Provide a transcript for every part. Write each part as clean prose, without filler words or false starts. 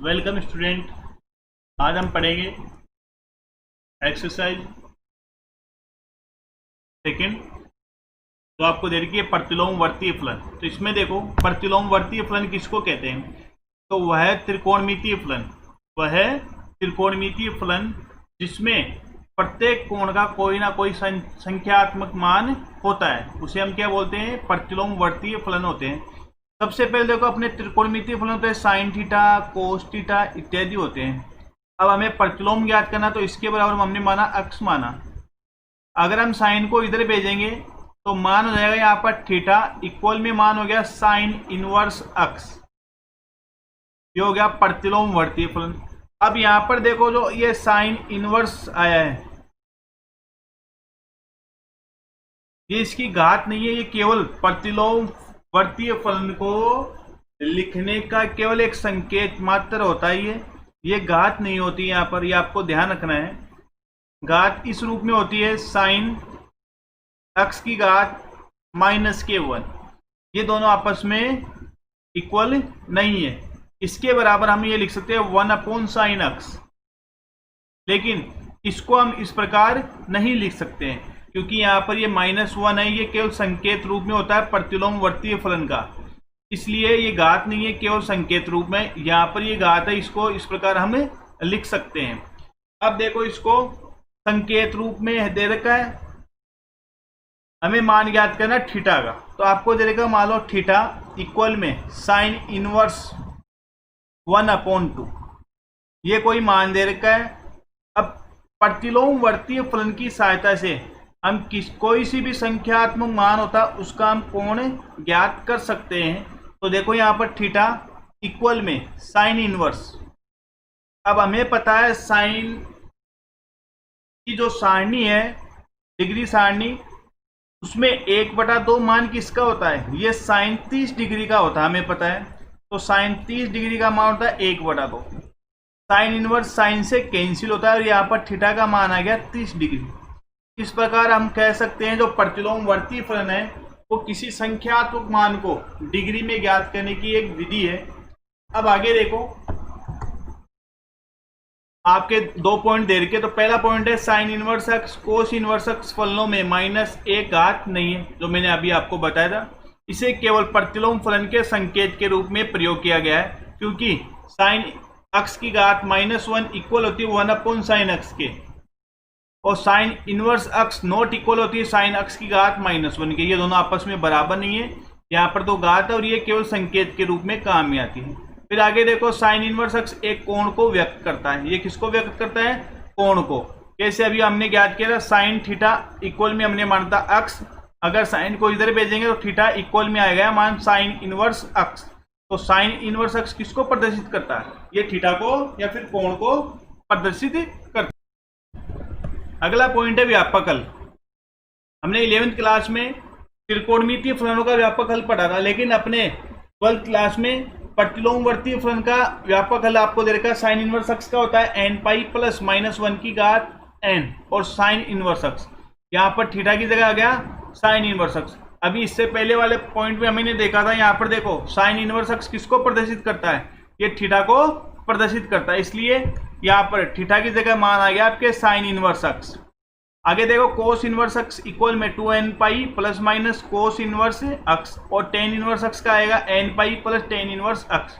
Welcome student. आज हम पढ़ेंगे एक्सरसाइज सेकंड। तो आपको दे रखी है प्रतिलोम वर्तीय फलन। तो इसमें देखो प्रतिलोम वर्तीय फलन किसको कहते हैं, तो वह त्रिकोणमितीय फलन, वह त्रिकोणमितीय फलन जिसमें प्रत्येक कोण का कोई ना कोई संख्यात्मक मान होता है, उसे हम क्या बोलते हैं, प्रतिलोम वर्तीय फलन होते हैं। सबसे पहले देखो अपने त्रिकोणमितीय फलन होते हैं साइन थीटा, कोस थीटा इत्यादि होते हैं। अब हमें प्रतिलोम ज्ञात करना, तो इसके बराबर हमने माना अक्स माना। अगर हम साइन को इधर भेजेंगे तो मान हो जाएगा यहाँ पर थीटा इक्वल में मान हो गया साइन इनवर्स अक्स। ये हो गया प्रतिलोम वर्तीय फलन। अब यहां पर देखो जो ये साइन इनवर्स आया है, ये इसकी घात नहीं है, ये केवल प्रतिलोम वर्तीय फलन को लिखने का केवल एक संकेत मात्र होता है। ये घात नहीं होती यहाँ पर, ये आपको ध्यान रखना है। घात इस रूप में होती है साइन एक्स की घात -k1। ये दोनों आपस में इक्वल नहीं है। इसके बराबर हम ये लिख सकते हैं 1/sin x, लेकिन इसको हम इस प्रकार नहीं लिख सकते हैं क्योंकि यहाँ पर ये -1 है, ये केवल संकेत रूप में होता है प्रतिलोम वर्तीय फलन का, इसलिए ये घात नहीं है, केवल संकेत रूप में। यहाँ पर ये घात है, इसको इस प्रकार हम लिख सकते हैं। अब देखो इसको संकेत रूप में दे रखा है, हमें मान ज्ञात करना थीटा का। तो आपको दे रखा मान लो थीटा इक्वल में साइन इनवर्स 1/2, ये कोई मान दे रखा है। अब प्रतिलोम वर्तीय फलन की सहायता से हम कोई सी भी संख्यात्मक मान होता है उसका हम कोण ज्ञात कर सकते हैं। तो देखो यहाँ पर थीटा इक्वल में साइन इनवर्स। अब हमें पता है साइन की जो सारणी है, डिग्री सारणी, उसमें 1/2 मान किसका होता है, ये साइन 30 डिग्री का होता है, हमें पता है। तो साइन 30 डिग्री का मान होता है 1/2। साइन इनवर्स साइन से कैंसिल होता है और यहाँ पर थीटा का मान आ गया 30 डिग्री। इस प्रकार हम कह सकते हैं जो प्रतिलोम वर्तीय फलन है वो किसी संख्यात्मक मान को डिग्री में ज्ञात करने की एक विधि है। अब आगे देखो, आपके 2 पॉइंट दे रखे। तो पहला पॉइंट है साइन इनवर्स एक्स कोस इनवर्स एक्स फलनों में -1 घात नहीं है, जो मैंने अभी आपको बताया था। इसे केवल प्रतिलोम फलन के संकेत के रूप में प्रयोग किया गया है, क्योंकि साइन एक्स की घात -1 इक्वल होती है 1/sin x के, और sign inverse x not equal होती है साइन एक्स की घात -1 के। ये दोनों आपस में बराबर नहीं है, यहाँ पर तो घात है और ये केवल संकेत के रूप में काम में आती है। फिर आगे देखो साइन इनवर्स एक्स एक कोण को व्यक्त करता है। ये किसको व्यक्त करता है, कोण को। कैसे, अभी हमने ज्ञात किया था साइन थीटा इक्वल में हमने माना था एक्स। अगर साइन को इधर भेजेंगे तो थीटा इक्वल में आएगा मान साइन इनवर्स एक्स। तो साइन इनवर्स एक्स किसको प्रदर्शित करता है, ये थीटा को या फिर कोण को प्रदर्शित करता है। अगला पॉइंट है व्यापक हल। हमने 11th क्लास में त्रिकोणमितीय फलनों का व्यापक हल पढ़ा था, लेकिन अपने 12th क्लास में प्रतिलोम वर्तीय फलन का व्यापक हल आपको दे रखा है। साइन इनवर्स एक्स का होता है n पाई प्लस -1 की घात n, और साइन इनवर्स एक्स यहाँ पर थीटा की जगह आ गया साइन इनवर्स एक्स। अभी इससे पहले वाले पॉइंट में हमने देखा था, यहाँ पर देखो साइन इनवर्स एक्स किसको प्रदर्शित करता है, ये थीटा को प्रदर्शित करता है, इसलिए यहाँ पर थीटा की जगह मान आ गया आपके साइन इनवर्स एक्स। आगे देखो कोस इनवर्स एक्स इक्वल में 2n pi plus minus cos inverse x, और टेन इनवर्स एक्स का आएगा n pi plus tan inverse x.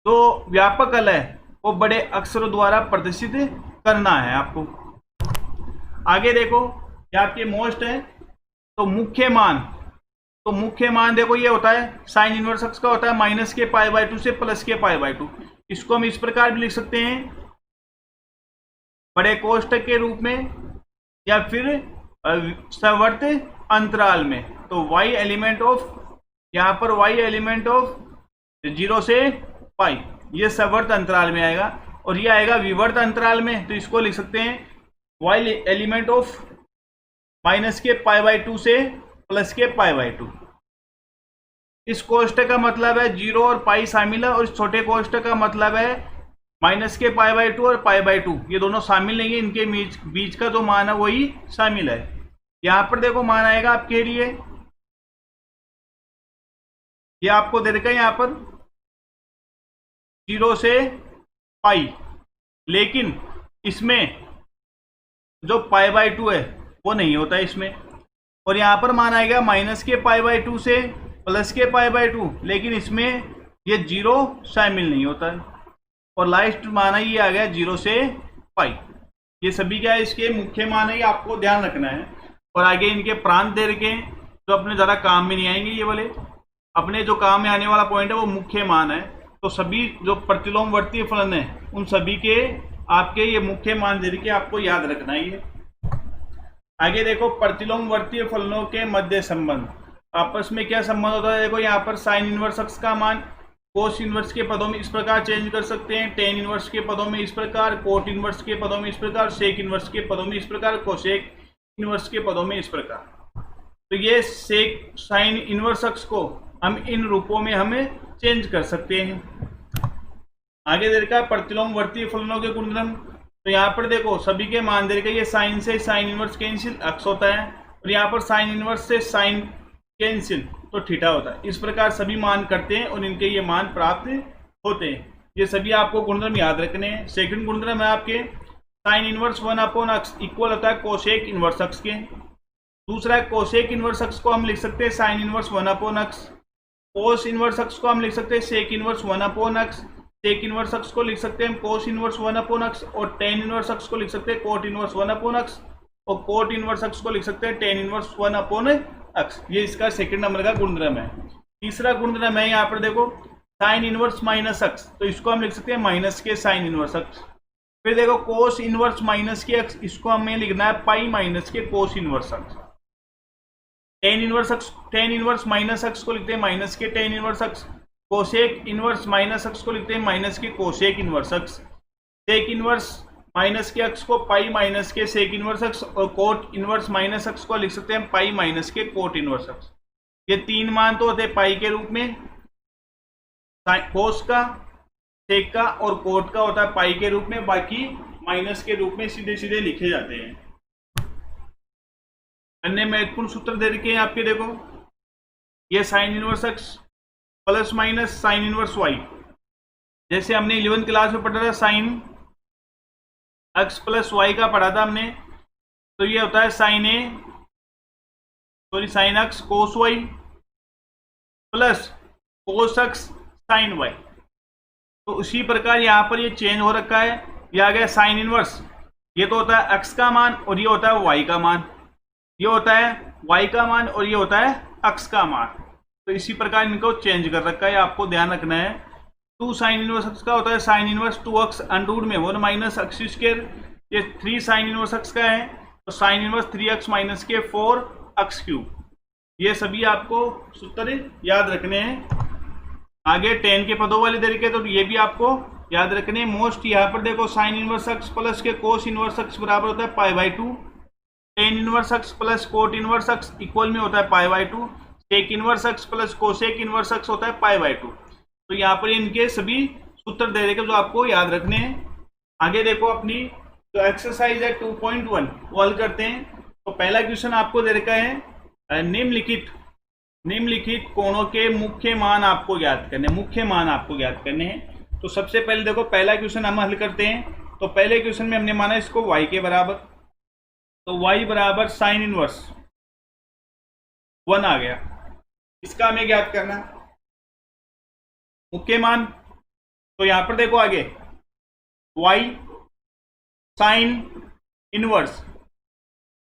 तो व्यापक हल है वो बड़े अक्षरों द्वारा प्रदर्शित करना है आपको। आगे देखो ये आपके मोस्ट है, तो मुख्य मान। तो मुख्य मान देखो ये होता है साइन इनवर्स एक्स का होता है -k π/2 से +k π/2। इसको हम इस प्रकार भी लिख सकते हैं बड़े कोष्ठक के रूप में या फिर सवर्त अंतराल में। तो y एलिमेंट ऑफ, यहाँ पर y एलिमेंट ऑफ 0 से π, ये सवर्त अंतराल में आएगा, और ये आएगा विवर्त अंतराल में। तो इसको लिख सकते हैं y एलिमेंट ऑफ -k π/2 से +k π/2। इस कोष्ठक का मतलब है 0 और पाई शामिल है, और इस छोटे कोष्ठक का मतलब है -k π/2 और π/2, ये दोनों शामिल नहीं है, इनके बीच का जो मान है वही शामिल है। यहाँ पर देखो मान आएगा आपके लिए, ये आपको दे रखा है यहाँ पर 0 से पाई, लेकिन इसमें जो पाई बाई 2 है वो नहीं होता इसमें। और यहाँ पर मान आएगा माइनस के पाई बाई 2 से प्लस के पाई बाई 2, लेकिन इसमें ये 0 शामिल नहीं होता है। और लास्ट माना ये आ गया 0 से पाई। ये सभी क्या है, इसके मुख्य मान है, ये आपको ध्यान रखना है। और आगे इनके प्रांत दे रखे हैं जो अपने ज़्यादा काम में नहीं आएंगे, ये वाले अपने जो काम में आने वाला पॉइंट है वो मुख्य मान है। तो सभी जो प्रतिलोमवर्ती फलन है उन सभी के आपके ये मुख्य मान दे रखे, आपको याद रखना है ये। आगे देखो, प्रतिलोमवर्ती फलनों के मध्य संबंध, आपस में क्या संबंध होता है। देखो यहाँ पर साइन इनवर्स एक्स का मान कोस इनवर्स के पदों में इस प्रकार चेंज कर सकते हैं, टेन इनवर्स के पदों में इस प्रकार, कोट इनवर्स के पदों में इस प्रकार, सेक इनवर्स के पदों में इस प्रकार, कोसेक इनवर्स के पदों में इस प्रकार। तो ये सेक साइन इनवर्स एक्स को हम इन रूपों में हमें चेंज कर सकते हैं। आगे देखा प्रतिलोमवर्ती फलनों के गुणधर्म। तो यहाँ पर देखो सभी के मान दे रखे, ये साइन से साइन इनवर्स कैंसिल एक्स होता है, और यहाँ पर साइन इनवर्स से साइन कैंसिल तो थीटा होता है। इस प्रकार सभी मान करते हैं और इनके ये मान प्राप्त होते हैं। ये सभी आपको गुणधर्म याद रखने हैं। सेकंड गुणधर्म है आपके साइन इनवर्स 1/x इक्वल होता है कोसेक इनवर्स एक्स के। दूसरा है कोसेक इनवर्स एक्स को हम लिख सकते हैं sine inverse 1/x, cos inverse x को हम लिख सकते हैं sec inverse 1/x, sec inverse x को लिख सकते हैं हम कोस इनवर्स 1/x, और टेन इनवर्स एक्स को लिख सकते हैं कोट इनवर्स 1/x, और कोट इनवर्स एक्स को लिख सकते हैं टेन इनवर्स 1/x। ये इसका सेकंड नंबर का गुणधर्म है। तीसरा गुणधर्म है यहाँ पर देखो साइन इनवर्स माइनस एक्स, तो इसको हम लिख सकते हैं माइनस के साइन इनवर्स एक्स। फिर देखो कोस इनवर्स माइनस के एक्स, इसको हमें लिखना है पाई माइनस के cos inverse x. Tan inverse x, tan inverse minus x को लिखते हैं माइनस के tan inverse x. Cosec inverse minus x को लिखते हैं माइनस के cosec inverse x. Sec inverse minus के एक्स को पाई माइनस के सेक इनवर्स एक्स, और कोट इनवर्स माइनस एक्स को लिख सकते हैं पाई माइनस के कोट इनवर्स एक्स। ये तीन मान तो होते हैं पाई के रूप में, कोस का, सेक का और कोट का होता है पाई के रूप में, बाकी माइनस के रूप में सीधे सीधे लिखे जाते हैं। अन्य महत्वपूर्ण सूत्र दे रखे हैं आपके, देखो ये sine inverse x plus minus sine inverse y, जैसे हमने 11th क्लास में पढ़ा था साइन एक्स प्लस वाई का पढ़ा था हमने, तो ये होता है sine A sorry sine x cos y plus cos x sine y. तो उसी प्रकार यहाँ पर ये चेंज हो रखा है, ये आ गया साइन इनवर्स, ये तो होता है एक्स का मान और ये होता है वाई का मान, ये होता है वाई का मान और ये होता है एक्स का मान। तो इसी प्रकार इनको चेंज कर रखा है, आपको ध्यान रखना है। 2 साइन इनवर्स एक्स का होता है साइन इनवर्स 2x अंडर में 1 माइनस एक्स स्क्वायर। ये 3 साइन इनवर्स एक्स का है तो साइन इनवर्स 3x माइनस के 4x क्यूब। ये सभी आपको सूत्र याद रखने हैं। आगे 10 के पदों वाले तरीके, तो ये भी आपको याद रखने हैं। मोस्ट यहाँ पर देखो साइन इनवर्स एक्स प्लस के कोस इनवर्स एक्स बराबर होता है pi by 2, tan inverse x plus cot inverse x equal में होता है pi by 2, sec inverse x plus cosec inverse x होता है पाई बाई 2। तो यहाँ पर इनके सभी सूत्र दे रखे जो आपको याद रखने हैं। आगे देखो अपनी जो एक्सरसाइज है 2.1 वो हल करते हैं। तो पहला क्वेश्चन आपको दे रखा है निम्नलिखित कोणों के मुख्य मान आपको ज्ञात करने, मुख्य मान आपको ज्ञात करने हैं। तो सबसे पहले देखो पहला क्वेश्चन हम हल करते हैं। तो पहले क्वेश्चन में हमने माना इसको y के बराबर, तो y बराबर साइन इनवर्स 1 आ गया। इसका हमें ज्ञात करना मुख्य मान। तो यहां पर देखो आगे y साइन इनवर्स,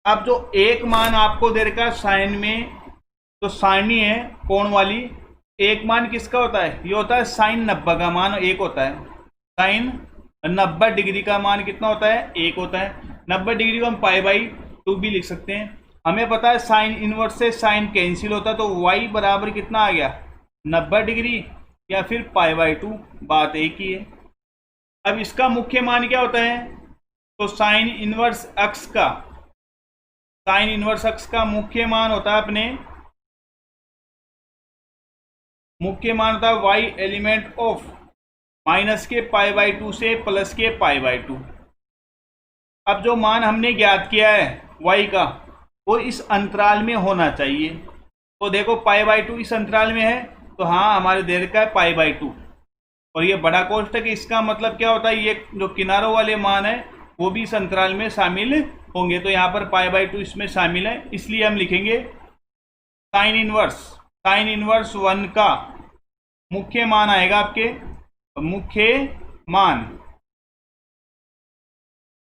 अब जो एक मान आपको दे रखा है साइन में, तो साइन ही है कोण वाली, एक मान किसका होता है, ये होता है साइन 90 का मान एक होता है। साइन 90 डिग्री का मान कितना होता है, एक होता है। 90 डिग्री को हम पाई बाई 2 भी लिख सकते हैं। हमें पता है साइन इनवर्स से साइन कैंसिल होता है, तो y बराबर कितना आ गया 90 डिग्री या फिर पाई बाई 2, बात एक ही है। अब इसका मुख्य मान क्या होता है, तो साइन इनवर्स एक्स का, साइन इनवर्स एक्स का मुख्य मान होता है अपने, मुख्य मान होता है y एलिमेंट ऑफ माइनस के पाई बाई 2 से प्लस के पाई बाई 2। अब जो मान हमने ज्ञात किया है y का वो इस अंतराल में होना चाहिए। तो देखो पाई बाई 2 इस अंतराल में है, तो हाँ हमारे दे रखा है पाई बाई 2। और ये बड़ा कोष्टक, इसका मतलब क्या होता है, ये जो किनारों वाले मान है वो भी इस अंतराल में शामिल होंगे। तो यहाँ पर π/2 इसमें शामिल है, इसलिए हम लिखेंगे साइन इनवर्स 1 का मुख्य मान आएगा आपके, मुख्य मान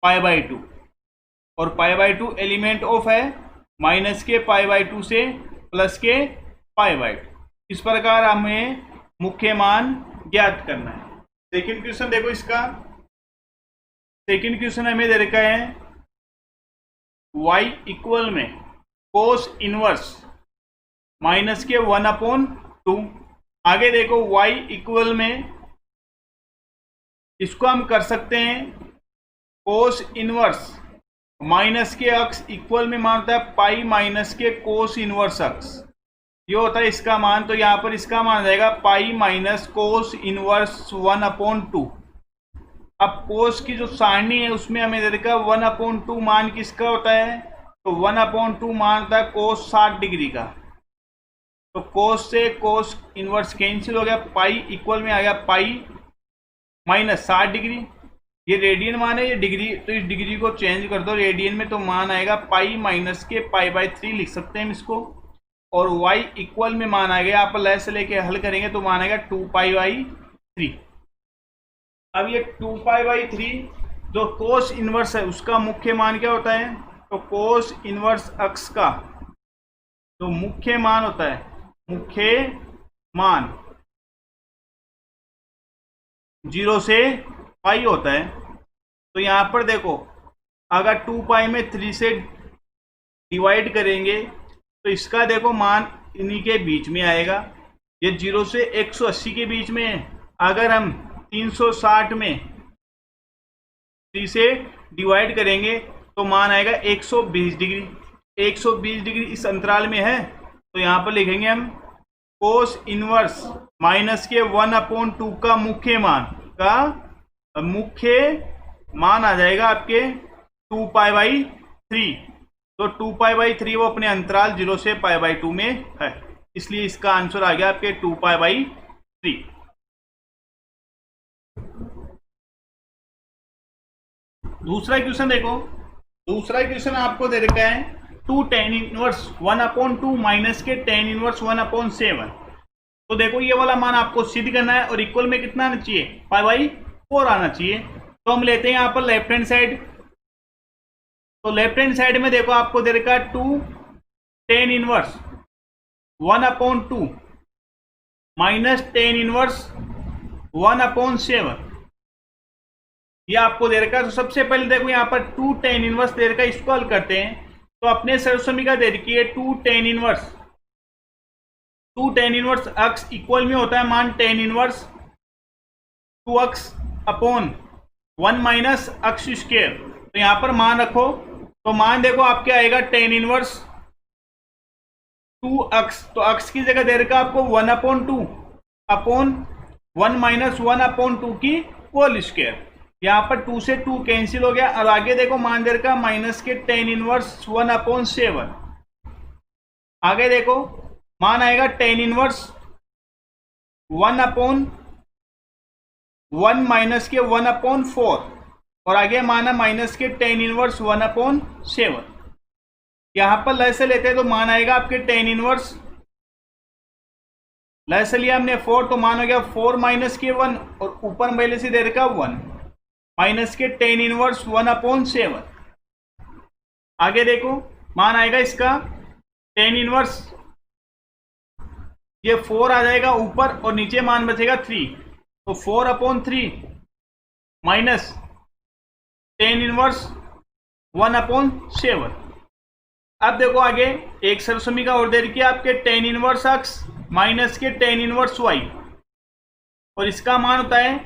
π/2, और π/2 एलिमेंट ऑफ है माइनस के π/2 से प्लस के π/2। इस प्रकार हमें मुख्य मान ज्ञात करना है। सेकंड क्वेश्चन देखो, इसका सेकंड क्वेश्चन हमें दे रखा है y इक्वल में कोस इनवर्स माइनस के 1/2। आगे देखो y इक्वल में, इसको हम कर सकते हैं कोस इनवर्स माइनस के अक्स इक्वल में मान होता है पाई माइनस के कोस इनवर्स अक्स, ये होता है इसका मान। तो यहाँ पर इसका मान आ जाएगा पाई माइनस कोस इनवर्स 1/2। अब कोस की जो सारणी है उसमें हमें दे रखा 1/2 मान किसका होता है, तो 1/2 मान होता है कोस 60 डिग्री का। तो कोस से कोस इनवर्स कैंसिल हो गया, पाई इक्वल में आ गया पाई माइनस 60 डिग्री। ये रेडियन मान है, ये डिग्री, तो इस डिग्री को चेंज कर दो रेडियन में, तो मान आएगा पाई माइनस के π/3 लिख सकते हैं हम इसको। और y इक्वल में मान आ गया, आप लेस लेके हल करेंगे तो मान आएगा 2π/3। अब ये 2π/3 जो कोस इनवर्स है उसका मुख्य मान क्या होता है, तो कोस इनवर्स अक्स का जो मुख्य मान होता है, मुख्य मान 0 से पाई होता है। तो यहाँ पर देखो अगर 2π में 3 से डिवाइड करेंगे तो इसका देखो मान इन्हीं के बीच में आएगा, ये 0 से 180 के बीच में है। अगर हम 360 में 3 से डिवाइड करेंगे तो मान आएगा 120 डिग्री। 120 डिग्री इस अंतराल में है, तो यहाँ पर लिखेंगे हम कोस इनवर्स माइनस के 1/2 का मुख्य मान आ जाएगा आपके 2π/3। तो 2π/3 वो अपने अंतराल 0 से π/2 में है, इसलिए इसका आंसर आ गया आपके 2π/3। दूसरा क्वेश्चन देखो, दूसरा क्वेश्चन आपको दे रखा है 2 tan इनवर्स 1/2 माइनस के tan इनवर्स 1/7। तो देखो ये वाला मान आपको सिद्ध करना है और इक्वल में कितना आना चाहिए, π/4 आना चाहिए। तो हम लेते हैं यहाँ पर लेफ्ट हैंड साइड। तो लेफ्ट हैंड साइड में देखो आपको दे रखा है 2 tan inverse 1/2 minus tan inverse 1/7, ये आपको दे रखा है। तो सबसे पहले देखो यहाँ पर 2 tan इनवर्स दे रखा है, इसको हल करते हैं। तो अपने सर्वसमीका दे रखी है 2 tan इनवर्स अक्स इक्वल में होता है मान tan inverse 2x upon 1 minus x square. तो यहाँ पर मान रखो, तो मान देखो आपके आएगा tan इनवर्स 2x, तो x की जगह दे रखा आपको 1/2 अपॉन 1 माइनस 1/2 की होल स्क्वायर। यहाँ पर 2 से 2 कैंसिल हो गया, और आगे देखो मान दे रखा माइनस के tan इनवर्स 1/7। आगे देखो मान आएगा tan इनवर्स 1/1 माइनस के 1/4, और आगे माना माइनस के tan इनवर्स 1/7। यहाँ पर लय से लेते हैं तो मान आएगा आपके tan इनवर्स, लय से लिया हमने 4, तो मान हो गया 4 माइनस के 1, और ऊपर पहले से दे रखा 1 माइनस के tan इनवर्स 1/7। आगे देखो मान आएगा इसका tan इनवर्स, ये 4 आ जाएगा ऊपर और नीचे मान बचेगा 3, तो 4/3 माइनस tan इनवर्स 1/7। अब देखो आगे एक सर्वसमीका और दे रखी है आपके tan इनवर्स x माइनस के tan इनवर्स y, और इसका मान होता है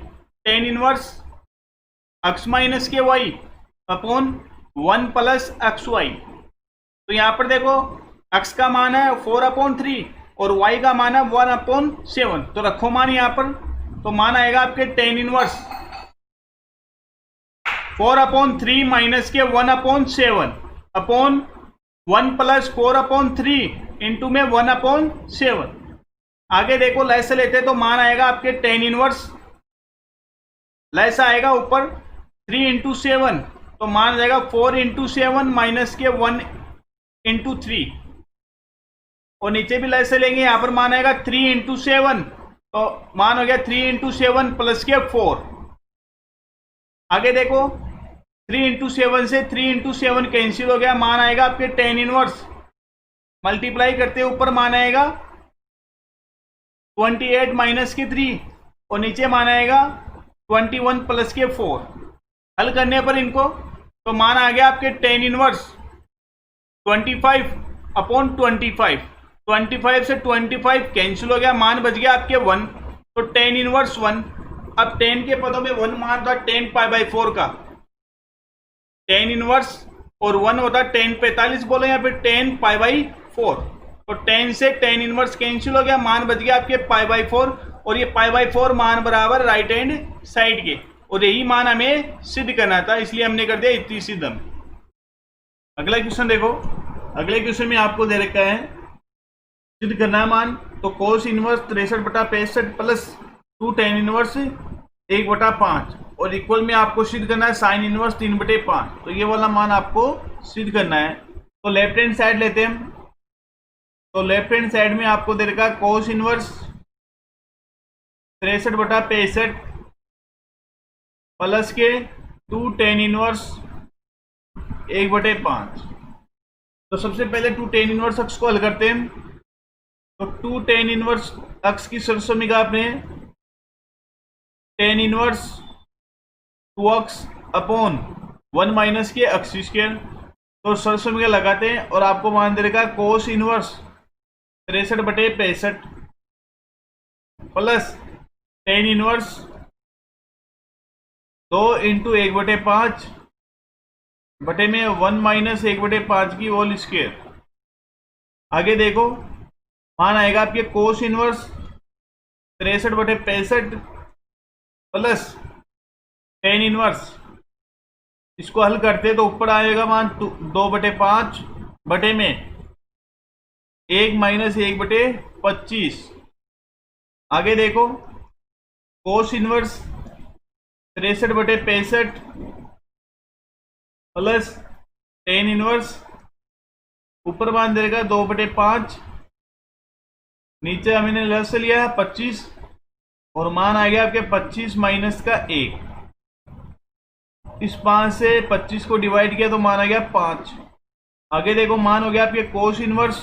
tan इनवर्स x माइनस के y अपॉन 1 प्लस xy। तो यहाँ पर देखो x का मान है 4/3 और y का मान है 1/7, तो रखो मान यहाँ पर। तो मान आएगा आपके tan इनवर्स 4/3 माइनस के 1/7 अपॉन 1 प्लस 4/3 इंटू में 1/7। आगे देखो लय से लेते तो मान आएगा आपके tan इनवर्स लैसा आएगा ऊपर 3 इंटू 7, तो मान जाएगा 4 इंटू 7 माइनस के 1 इंटू 3, और नीचे भी लैसे लेंगे, यहां पर मान आएगा 3 इंटू 7, तो मान हो गया 3 इंटू 7 प्लस के 4। आगे देखो 3 इंटू 7 से 3 इंटू 7 कैंसिल हो गया, मान आएगा आपके 10 इनवर्स, मल्टीप्लाई करते ऊपर मान आएगा 28 माइनस के 3, और नीचे मान आएगा 21 प्लस के 4। हल करने पर इनको तो मान आ गया आपके 10 इनवर्स 25 अपॉन 25, 25 से 25 कैंसिल हो गया, मान बच गया आपके 1, तो 10 इनवर्स 1। अब 10 के पदों में 1 मान था 10 पाई बाई 4 का, 10 इनवर्स और 1 होता 10 45 बोले, या फिर 10 पाई बाई 4, तो 10 से 10 इनवर्स कैंसिल हो गया, मान बच गया आपके पाई बाई 4, और ये पाई बाई 4 मान बराबर राइट हैंड साइड के, और यही मान हमें सिद्ध करना था, इसलिए हमने कर दिया इतनी सिद्ध हम। अगला क्वेश्चन देखो, अगले क्वेश्चन में आपको दे रखा है सिद्ध करना है मान, तो cos inverse 63/65 plus 2 tan inverse 1/5, और इक्वल में आपको सिद्ध करना है साइन इनवर्स 3/5, तो ये वाला मान आपको सिद्ध करना है। तो लेफ्ट हैंड साइड लेते हैं, तो लेफ्ट हैंड साइड में आपको दे रखा है कोस इनवर्स 63/65 प्लस के 2 tan इनवर्स 1/5। तो सबसे पहले 2 tan इनवर्स अक्स को हल करते हैं, तो 2 tan इनवर्स अक्स की सरसमीका आपने tan inverse 2x upon 1 minus के अक्स स्क्वायर, तो सरसमीका लगाते हैं, और आपको मान दे रखा cos inverse 63/65 plus tan inverse 2 into 1/5 बटे में 1 माइनस 1/5 की होल स्क्वायर। आगे देखो मान आएगा आपके cos inverse 63/65 plus tan inverse, इसको हल करते तो ऊपर आएगा मान 2/5 बटे में 1 माइनस 1/25। आगे देखो cos inverse 63/65 plus tan inverse, ऊपर मान देगा 2/5, नीचे हमने लस लिया है 25, और मान आ गया आपके 25 माइनस का 1, इस 5 से 25 को डिवाइड किया तो मान आ गया 5। आगे देखो मान हो गया आपके cos inverse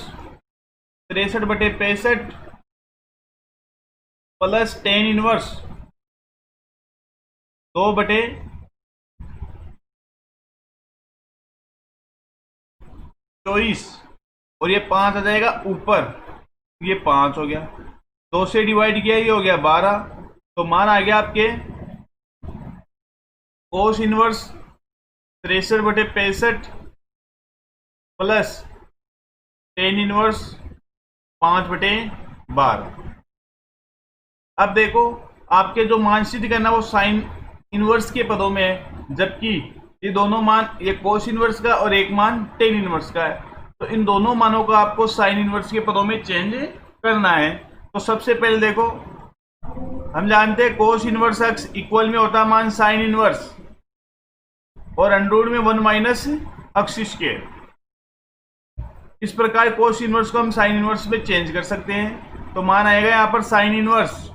63/65 plus tan inverse 2/24, और ये 5 आ जाएगा ऊपर, ये 5 हो गया, 2 से डिवाइड किया ये हो गया 12, तो मान आ गया आपके cos inverse 63/65 plus tan inverse 5/12। अब देखो आपके जो मान सिद्ध करना वो साइन इनवर्स के पदों में है, जबकि ये दोनों मान, ये कोस इनवर्स का और एक मान tan इनवर्स का है, तो इन दोनों मानों को आपको साइन इनवर्स के पदों में चेंज करना है। तो सबसे पहले देखो हम जानते हैं कोस इनवर्स एक्स इक्वल में होता है मान साइन इनवर्स, और अंडररूट में 1 माइनस एक्स स्क्वायर। इस प्रकार कोस इनवर्स को हम साइन इनवर्स में चेंज कर सकते हैं, तो मान आएगा यहां पर साइन इनवर्स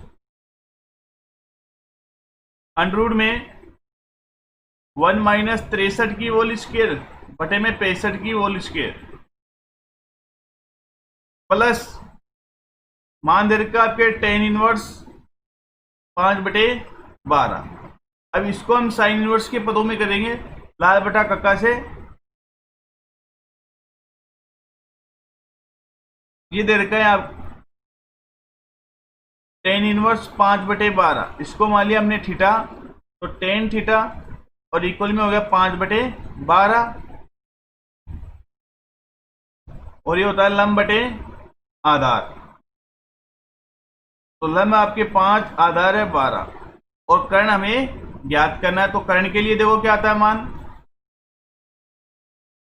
अंडररूट में 1 माइनस 63 की होल स्क्वायर बटे में 65 की होल स्क्वायर, प्लस मान दे रखा आपके tan इनवर्स 5/12। अब इसको हम साइन इनवर्स के पदों में करेंगे लाल बटा कक्का से, ये दे रखा है आप tan इनवर्स 5/12, इसको मान लिया हमने थीटा, तो tan थीटा और इक्वल में हो गया 5/12, और ये होता है लंब बटे आधार, तो लंब आपके 5, आधार है 12, और कर्ण हमें ज्ञात करना है। तो कर्ण के लिए देखो क्या आता है मान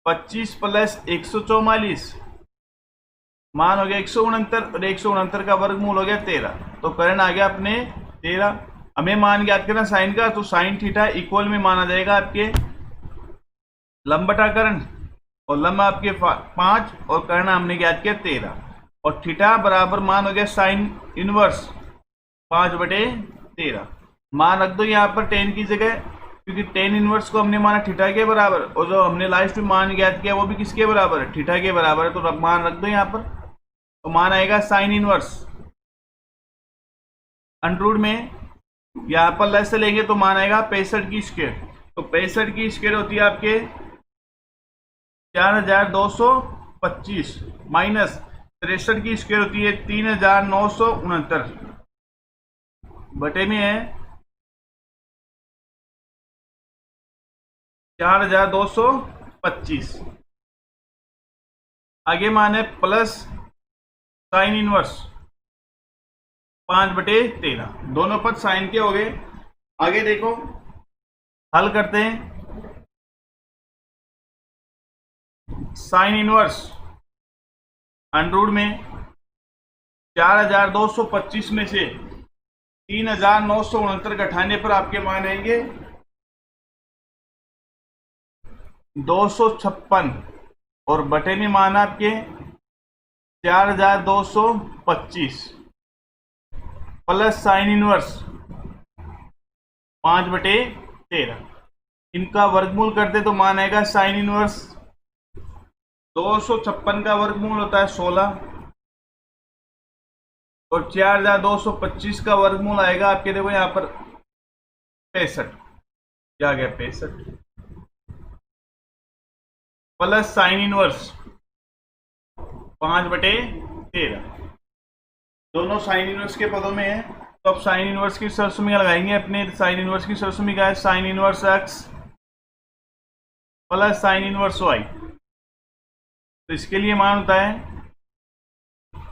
25 प्लस 144, मान हो गया 169, और 169 का वर्गमूल हो गया 13, तो कर्ण आ गया अपने 13। हमें मान ज्ञात करना साइन का, तो साइन थीटा इक्वल में माना जाएगा आपके लंब बटा कर्ण, और लंब आपके 5 और कर्ण हमने ज्ञात किया 13, और थीटा बराबर मान हो गया साइन इनवर्स 5/13। मान रख दो यहाँ पर टेन की जगह, क्योंकि टेन इनवर्स को हमने माना थीटा के बराबर, और जो हमने लास्ट में मान ज्ञात किया वो भी किसके बराबर है, थीटा के बराबर है। तो मान रख दो यहाँ पर, तो मान आएगा साइन इनवर्स अंडर में, यहाँ पर लेस से लेंगे तो मान आएगा 65 की स्क्वायर। तो 65 की स्क्वायर होती है आपके 4225 माइनस 63 की स्क्वायर होती है 3969 बटे में है 4225। आगे मान है प्लस साइन इनवर्स 5/13, दोनों पद साइन के हो गए। आगे देखो हल करते हैं। साइन इनवर्स अंडर में 4225 में से 3969 घटाने पर आपके मान आएंगे 256, और बटे में मान आपके 4225 प्लस साइन इनवर्स 5/13। इनका वर्गमूल करते तो मान आएगा साइन इनवर्स 256 का वर्गमूल होता है 16, और 4225 का वर्गमूल आएगा आपके, देखो यहाँ पर 65, क्या गया 65 प्लस साइन इनवर्स 5/13, दोनों साइन इनवर्स के पदों में है। तो अब साइन इनवर्स की सरसुमियां लगाएंगे अपने। साइन इनवर्स की सरसुमी का है sine inverse x plus sine inverse y। तो इसके लिए मान होता है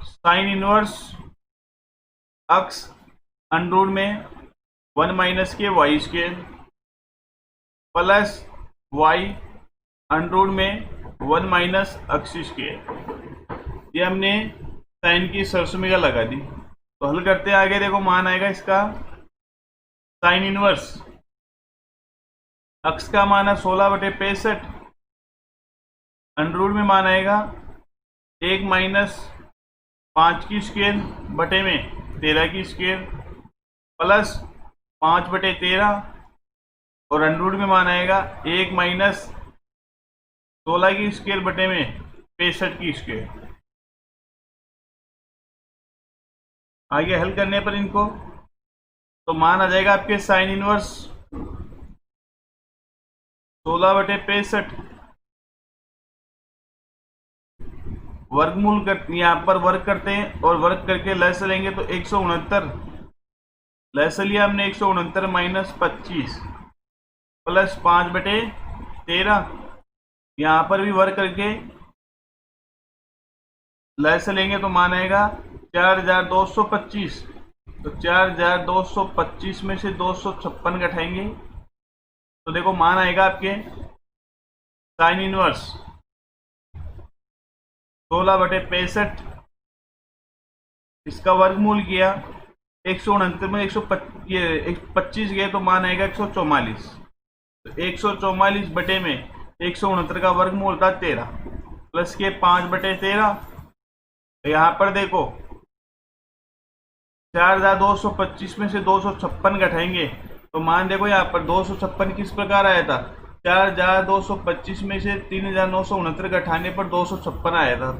साइन इनवर्स x अंडर में 1 माइनस के y square plus y under में 1 माइनस x स्क्वायर। ये हमने साइन की सरसुमी का लगा दी। तो हल करते हैं आगे, देखो मान आएगा इसका साइन इनवर्स x का मान है 16/65, अंडर में मान आएगा 1 माइनस 5 की स्क्वायर बटे में 13 की स्क्वायर प्लस 5/13, और अंडर में मान आएगा 1 माइनस 16 की स्क्वायर बटे में 65 की स्क्वायर। आगे हल करने पर इनको तो मान आ जाएगा आपके साइन इनवर्स 16/65 वर्गमूल कर, यहाँ पर वर्ग करते हैं और वर्ग करके लस लेंगे तो 169, लस लिया हमने 169 माइनस 25 प्लस 5/13, यहाँ पर भी वर्ग करके लस लेंगे तो मान आएगा 4225। तो 4225 में से 256 घटाएंगे तो देखो मान आएगा आपके साइन इनवर्स 16/65, इसका वर्गमूल किया 169 में 125 गए तो मान आएगा 144। तो 144 बटे में 169 का वर्गमूल था 13 प्लस के 5/13। तो यहाँ पर देखो 4225 में से 256 घटाएंगे तो मान देखो यहाँ पर 256 किस प्रकार आया था, 4225 में से 3969 घटाने पर 256 आया था।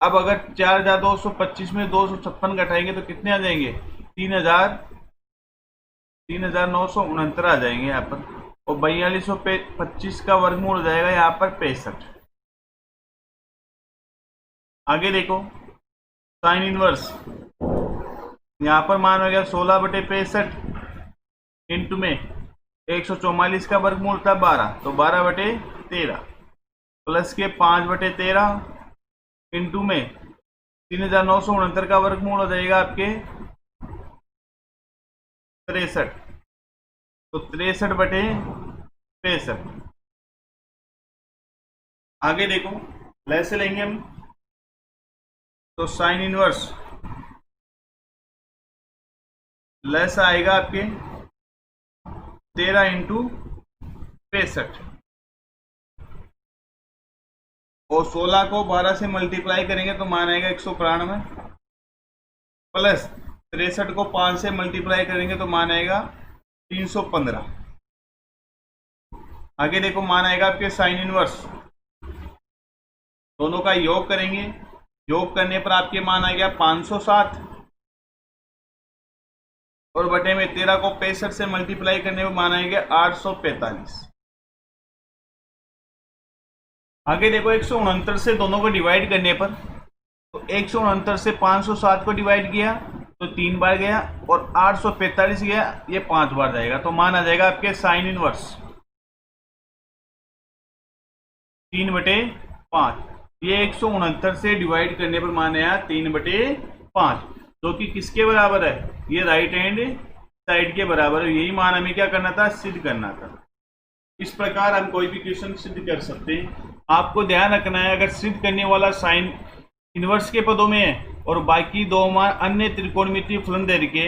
अब अगर 4225 में 256 घटाएंगे तो कितने आ जाएंगे, 3969 आ जाएंगे यहाँ पर, और 4225 का वर्गमूल हो जाएगा यहाँ पर 65। आगे देखो साइन इनवर्स, यहाँ पर मान हो गया 16/65 इंटू में 144 का वर्गमूल था 12, तो 12/13 प्लस के 5/13 इंटू में 3969 का वर्गमूल हो जाएगा आपके 63, तो 63/65। आगे देखो लैसे लेंगे हम, तो साइन इनवर्स लेस आएगा आपके 13 इंटू 65 और 16 को 12 से मल्टीप्लाई करेंगे तो मान आएगा 192 प्लस 63 को 5 से मल्टीप्लाई करेंगे तो मान आएगा 315। आगे देखो मान आएगा आपके साइन इनवर्स, दोनों का योग करेंगे, योग करने पर आपके मान आ गया 507 और बटे में 13 को 65 से मल्टीप्लाई करने पर मान आएगा 845। आगे देखो 169 से दोनों को डिवाइड करने पर, तो 169 से 507 को डिवाइड किया तो 3 बार गया और 845 गया, ये 5 बार जाएगा, तो मान आ जाएगा आपके साइन इनवर्स 3/5। ये 169 से डिवाइड करने पर मान आया 3/5, जो कि किसके बराबर है, ये राइट हैंड साइड के बराबर है। यही मान हमें क्या करना था, सिद्ध करना था। इस प्रकार हम कोई भी क्वेश्चन सिद्ध कर सकते हैं। आपको ध्यान रखना है, अगर सिद्ध करने वाला साइन इनवर्स के पदों में है और बाकी दो मान अन्य त्रिकोणमितीय फलन दे रखे,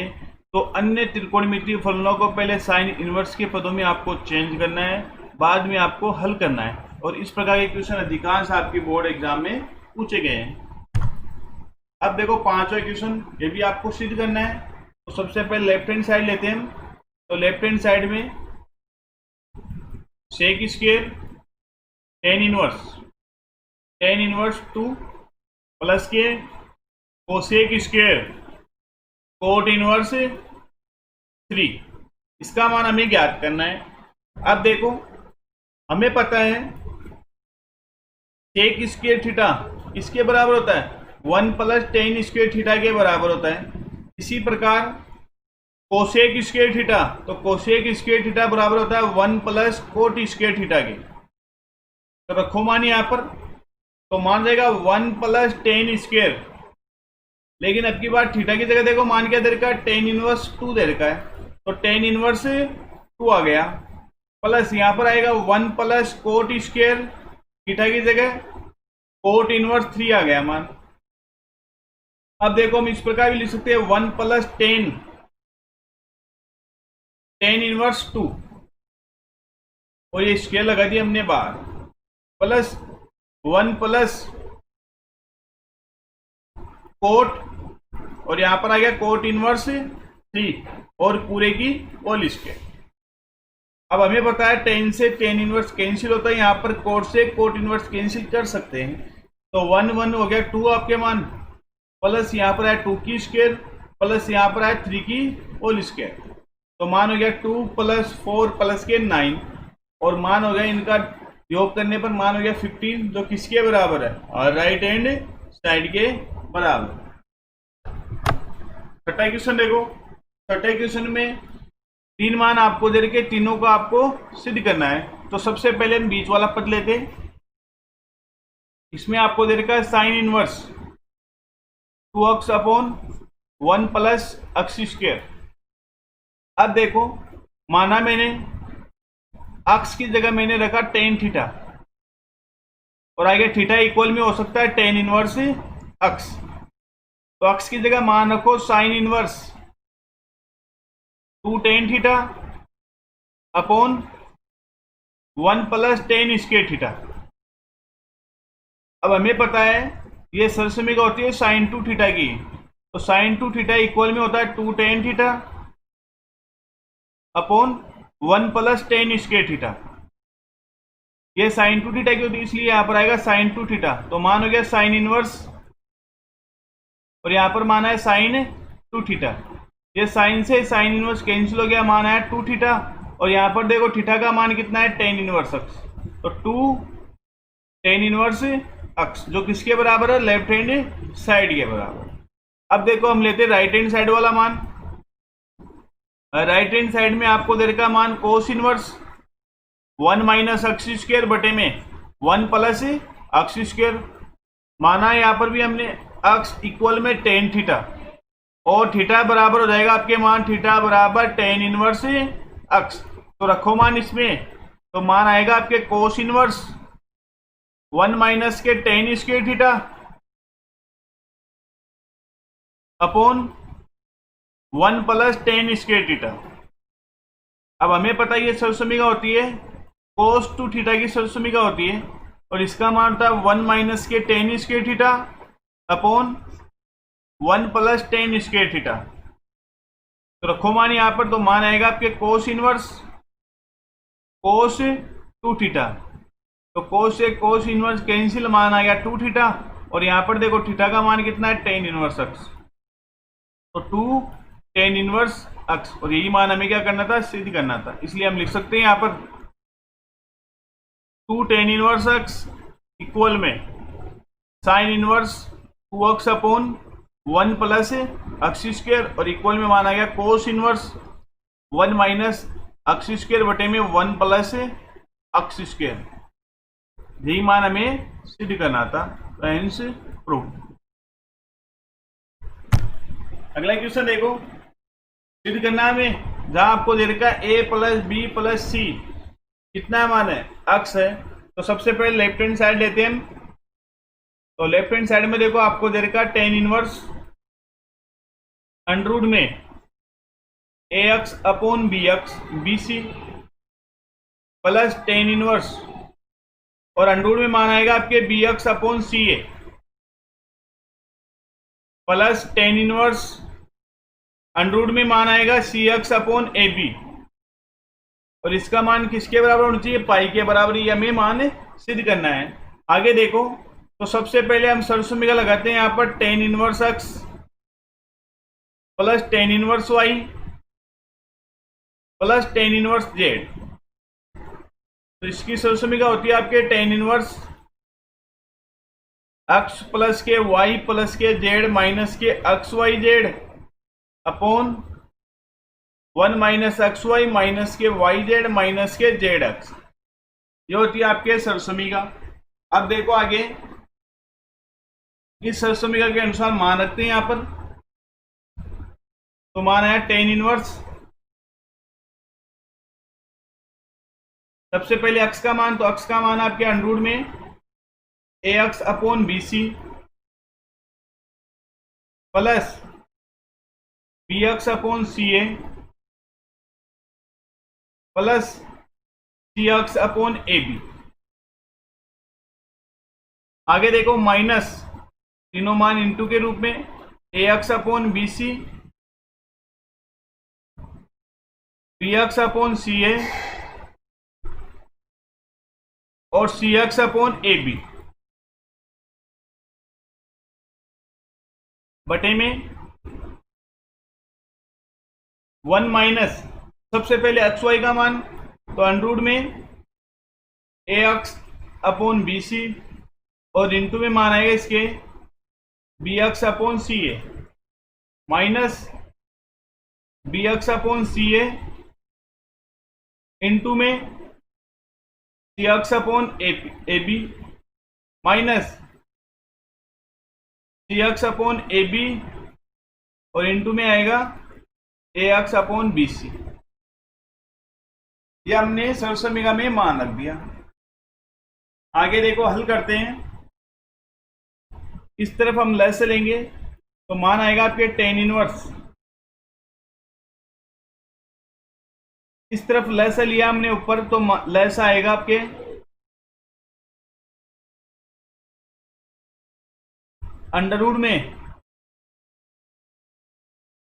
तो अन्य त्रिकोणमितीय फलनों को पहले साइन इनवर्स के पदों में आपको चेंज करना है, बाद में आपको हल करना है। और इस प्रकार के क्वेश्चन अधिकांश आपके बोर्ड एग्जाम में पूछे गए हैं। अब देखो 5वां क्वेश्चन, ये भी आपको सिद्ध करना है। तो सबसे पहले लेफ्ट हैंड साइड लेते हैं हम। तो लेफ्ट हैंड साइड में sec square tan inverse 2 plus के कोसेक स्क्वायर कोट इनवर्स 3, इसका मान हमें ज्ञात करना है। अब देखो हमें पता है सेक स्क्वायर थीटा इसके बराबर होता है 1 + tan स्क्वायर थीटा के बराबर होता है। इसी प्रकार कोसेक स्क्वायर थीटा, तो कोसेक स्क्वायर थीटा बराबर होता है 1 + कोट स्क्वायर थीटा के। तो रखो मान यहाँ पर, तो मान जाएगा 1 + tan स्क्वायर, लेकिन अब की बार थीटा की जगह देखो मान क्या दे रखा है, tan इनवर्स 2 दे रखा है, तो tan इनवर्स 2 आ गया, प्लस यहाँ पर आएगा 1 + कोट स्क्वायर थीटा की जगह कोट इनवर्स 3 आ गया मान। अब देखो हम इस प्रकार भी लिख सकते हैं 1 + tan इनवर्स 2 और ये स्क्वायर लगा दिया हमने बाहर, प्लस 1 + कोट और यहां पर आ गया कोट इनवर्स 3 और पूरे की होल स्क्वायर। अब हमें पता है tan से tan इनवर्स कैंसिल होता है, यहां पर कोट से कोट इनवर्स कैंसिल कर सकते हैं, तो 1 1 हो गया 2 आपके मान, प्लस यहां पर है 2 की स्क्वायर, प्लस यहां पर है 3 की होल स्क्वायर, तो मान हो गया 2 + 4 + के 9 और मान हो गया इनका योग करने पर मान हो गया 15, जो किसके बराबर है, और राइट हैंड साइड के बराबर। छठा क्वेश्चन देखो, छठे क्वेश्चन में 3 मान आपको दे रखे, तीनों को आपको सिद्ध करना है। तो सबसे पहले हम बीच वाला पद लेते हैं। इसमें आपको दे रखा है sine inverse 2x / 1 + x square. अब देखो माना मैंने अक्स की जगह मैंने रखा tan थीटा और आगे थीटा इक्वल में हो सकता है tan इनवर्स अक्स, तो अक्स की जगह मान रखो sine inverse 2 tan theta upon 1 + tan square theta. अब हमें पता है ये सरसमीका होती है साइन 2 थीटा की, तो साइन 2 थीटा इक्वल में होता है 2 tan theta upon 1 + tan square theta. ये साइन 2 थीटा की होती है इसलिए यहां पर आएगा साइन 2 थीटा, तो मान हो गया साइन इनवर्स और यहां पर मान है साइन 2 थीटा। ये साइन से साइन इनवर्स कैंसिल हो गया, मान आया 2 थीटा और यहां पर देखो थीटा का मान कितना है tan इनवर्स अक्स, तो 2 tan इनवर्स अक्स जो किसके बराबर है, लेफ्ट हैंड साइड के बराबर। अब देखो हम लेते राइट हैंड साइड वाला मान। राइट हैंड साइड में आपको दे रखा मान कोस इनवर्स 1 - x स्क्वायर बटे में 1 + x स्क्वायर। माना यहां पर भी हमने x इक्वल में tan थीटा और थीटा बराबर हो जाएगा आपके मान थीटा बराबर tan इनवर्स x, तो रखो मान इसमें, तो मान आएगा आपके कोस इनवर्स 1 - के tan square theta upon 1 plus tan square theta. अब हमें पता है ये सरसोमिका होती है कोस टू थीटा की सरसोमिका होती है, और इसका मान होता है 1 माइनस के tan square theta upon 1 plus tan square theta. तो रखो मान यहाँ पर, तो मान आएगा आपके cos inverse cos two theta. तो कोस से कोस इनवर्स कैंसिल, मान आ गया 2 थीटा, और यहाँ पर देखो थीटा का मान कितना है, टेन इनवर्स अक्स, तो 2 टेन इनवर्स अक्स, और यही मान हमें क्या करना था, सिद्ध करना था। इसलिए हम लिख सकते हैं यहाँ पर 2 टेन इनवर्स अक्स इक्वल में साइन इनवर्स 2 अक्स अपॉन 1 प्लस अक्स स्क्वायर, और इक्वल में मान आ गया cos inverse 1 minus x square बटे में 1 प्लस अक्स स्क्वायर। यही मान हमें सिद्ध करना था, हेंस प्रूव। अगला क्वेश्चन देखो, सिद्ध करना हमें, जहां आपको दे रखा है a प्लस बी प्लस सी, कितना मान है, अक्स है। तो सबसे पहले लेफ्ट हैंड साइड लेते हैं हम। तो लेफ्ट हैंड साइड में देखो आपको दे रखा है टेन इनवर्स अंडर रूट में a x upon b x b c plus tan inverse, और अंडर रूट में मान आएगा आपके b x upon c a plus tan inverse under root में मान आएगा c x upon a b, और इसका मान किसके बराबर होना चाहिए, पाई के बराबर। ये हमें मान सिद्ध करना है। आगे देखो, तो सबसे पहले हम सरसोमिका लगाते हैं यहाँ पर tan inverse x plus tan inverse y plus tan inverse z. तो इसकी सरसोमिका होती है आपके टेन इनवर्स एक्स प्लस के वाई प्लस के जेड माइनस के x y z upon 1 minus x y minus के वाई जेड माइनस के जेड एक्स। ये होती है आपके सरसोमिका। अब देखो आगे, इस सरसोमिका के अनुसार मान रखते हैं यहां पर। तो मान आया टेन इनवर्स, सबसे पहले एक्स का मान, तो एक्स का मान आपके अंडर रूट में a x upon b c plus b x upon c a plus c x upon a b. आगे देखो माइनस तीनों मान इनटू के रूप में a x upon b c b x upon c a और c x upon a b बटे में 1 माइनस, सबसे पहले एक्स वाई का मान, तो अंडर रूट में a x upon b c, और इनटू में मान आएगा इसके b x upon c a minus b x upon c a into में c x upon a b minus c x upon a b, और into में आएगा a x upon b c. ये हमने सरसोमिका में मान रख दिया। आगे देखो हल करते हैं। इस तरफ हम लेस लेंगे, तो मान आएगा आपके टेन इनवर्स, इस तरफ लेस लिया हमने ऊपर, तो लेस आएगा आपके अंडर रूट में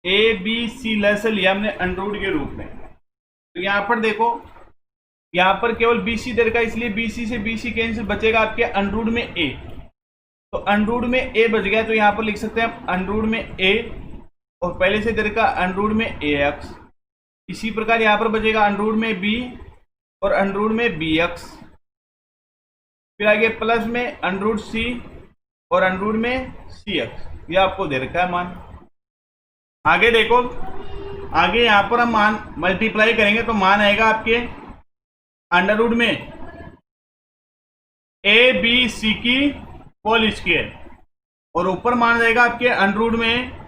ए बी सी लेस लिया हमने अंडर रूट के रूप में। तो यहां पर देखो, यहां पर केवल बी सी दर का, इसलिए बी सी से बी सी कैंसिल, बचेगा आपके अंडर रूट में ए। तो अंडर रूट में ए बच गया, तो यहां पर लिख सकते हैं अंडर रूट में ए, और पहले से दर का अंडर रूट में ए एक्स। इसी प्रकार यहां पर बचेगा अंडर रूट में बी और अंडर रूट में बी एक्स, फिर आगे प्लस में अंडर रूट सी और अंडर रूट में सी एक्स। ये आपको दे रखा है मान। आगे देखो, आगे यहां पर हम मान मल्टीप्लाई करेंगे, तो मान आएगा आपके अंडर रूट में ए बी सी की होल स्क्वायर, और ऊपर मान जाएगा आपके अंडर रूट में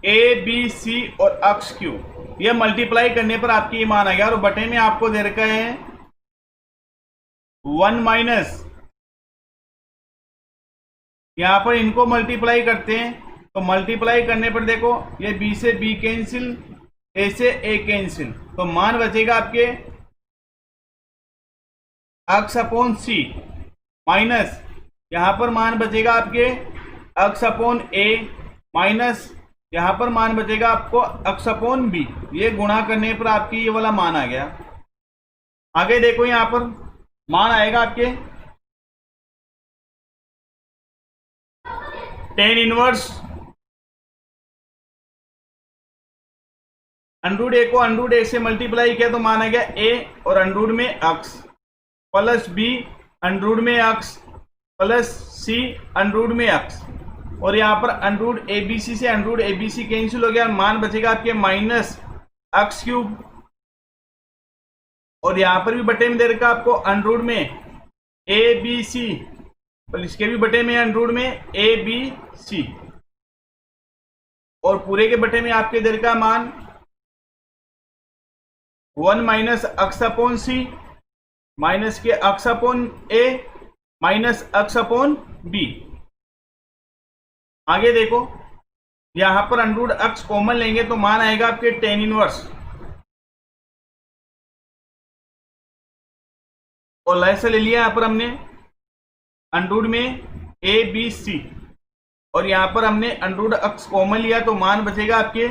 ए बी सी और एक्स क्यू। यह मल्टीप्लाई करने पर आपकी ये मान आ गया, और बटे में आपको दे रखा है 1 माइनस, यहां पर इनको मल्टीप्लाई करते हैं, तो मल्टीप्लाई करने पर देखो ये बी से बी कैंसिल, ए से ए कैंसिल, तो मान बचेगा आपके x अपॉन सी माइनस यहां पर मान बचेगा आपके x अपॉन ए माइनस यहां पर मान बचेगा आपको x अपॉन बी। ये गुणा करने पर आपकी ये वाला मान आ गया। आगे देखो यहां पर मान आएगा आपके टेन इनवर्स अंडरूट ए को अंडरूट ए से मल्टीप्लाई किया तो मान आ गया ए और अंडरूट में x प्लस बी अंडरूट में x प्लस सी अंडरूट में x, और यहाँ पर अंडरूट ए बी सी से under root A B C cancel हो गया, मान बचेगा आपके माइनस एक्स क्यूब, और यहाँ पर भी बटे में दे रखा आपको अंडरूट में ए बी सी, और इसके भी बटे में अंडरूट में ए बी सी, और पूरे के बटे में आपके दे रखा मान 1 माइनस एक्स अपॉन सी माइनस के x upon a minus x upon B. आगे देखो यहां पर अंडरूट एक्स कॉमन लेंगे तो मान आएगा आपके टेन इनवर्स, और लाइसे ले लिया यहां पर हमने अंडरूट में ए बी सी, और यहां पर हमने अंडरूट एक्स कॉमन लिया तो मान बचेगा आपके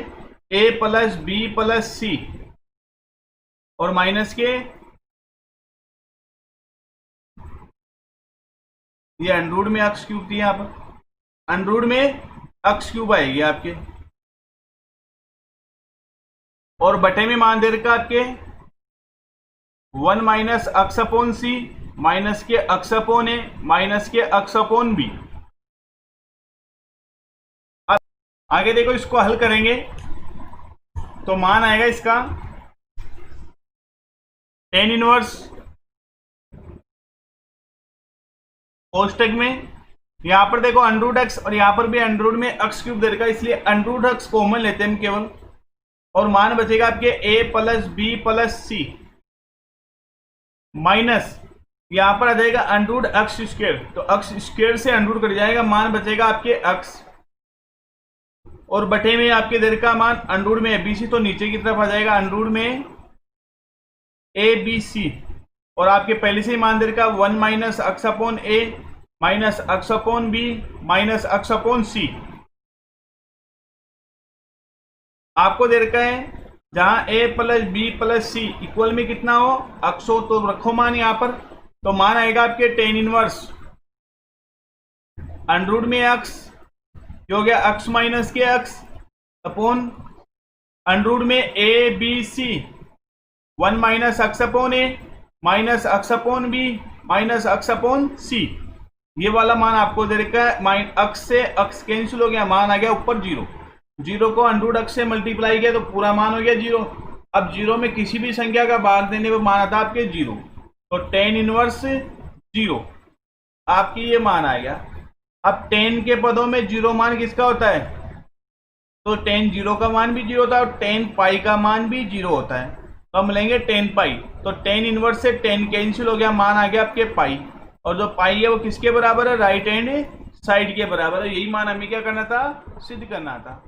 ए प्लस बी प्लस सी, और माइनस के ये अंडरूट में एक्स क्यूब थी, यहां पर अंडरूट में एक्स क्यूब आएगी आपके, और बटे में मान दे रखा आपके 1 माइनस एक्स अपॉन सी माइनस के एक्स अपॉन ए माइनस के एक्स अपॉन बी। अब आगे देखो इसको हल करेंगे तो मान आएगा इसका टेन इनवर्स कोष्टक में, यहां पर देखो अंडरूट एक्स और यहां पर भी अंडरूट में एक्स क्यूब दे रखा, इसलिए अंडरूट एक्स कॉमन लेते हैं हम केवल, और मान बचेगा आपके ए प्लस बी प्लस सी माइनस यहां पर आ जाएगा अंडरूट एक्स स्क्वायर, तो एक्स स्क्वायर से अंडरूट कट जाएगा, मान बचेगा आपके एक्स, और बटे में आपके दे रखा मान अंडरूट में ए बी सी, तो नीचे की तरफ आ जाएगा अंडरूट में ए बी सी, और आपके पहले से ही मान दे रखा 1 minus x upon a minus x upon b minus x upon c. आपको दे रखा है जहां a plus b plus c equal में कितना हो एक्स हो, तो रखो मान यहां पर, तो मान आएगा आपके टेन इनवर्स अंडरूट में एक्स जो हो गया एक्स माइनस के एक्स अपॉन अंडरूट में a B c 1 minus x upon a minus x upon b minus x upon c. ये वाला मान आपको दे रखा है, एक्स से एक्स कैंसिल हो गया, मान आ गया ऊपर जीरो, जीरो को अंडरूट एक्स से मल्टीप्लाई किया तो पूरा मान हो गया जीरो। अब जीरो में किसी भी संख्या का भाग देने पर मान आता आपके जीरो, तो टेन इनवर्स जीरो आपकी ये मान आ गया। अब टेन के पदों में जीरो मान किसका होता है, तो टेन जीरो का मान भी जीरो होता है और टेन पाई का मान भी जीरो होता है, तो हम लेंगे टेन पाई, तो टेन इनवर्स से टेन कैंसिल हो गया, मान आ गया आपके पाई, और जो पाई है वो किसके बराबर है, राइट हैंड साइड के बराबर है। यही मान हमें क्या करना था, सिद्ध करना था।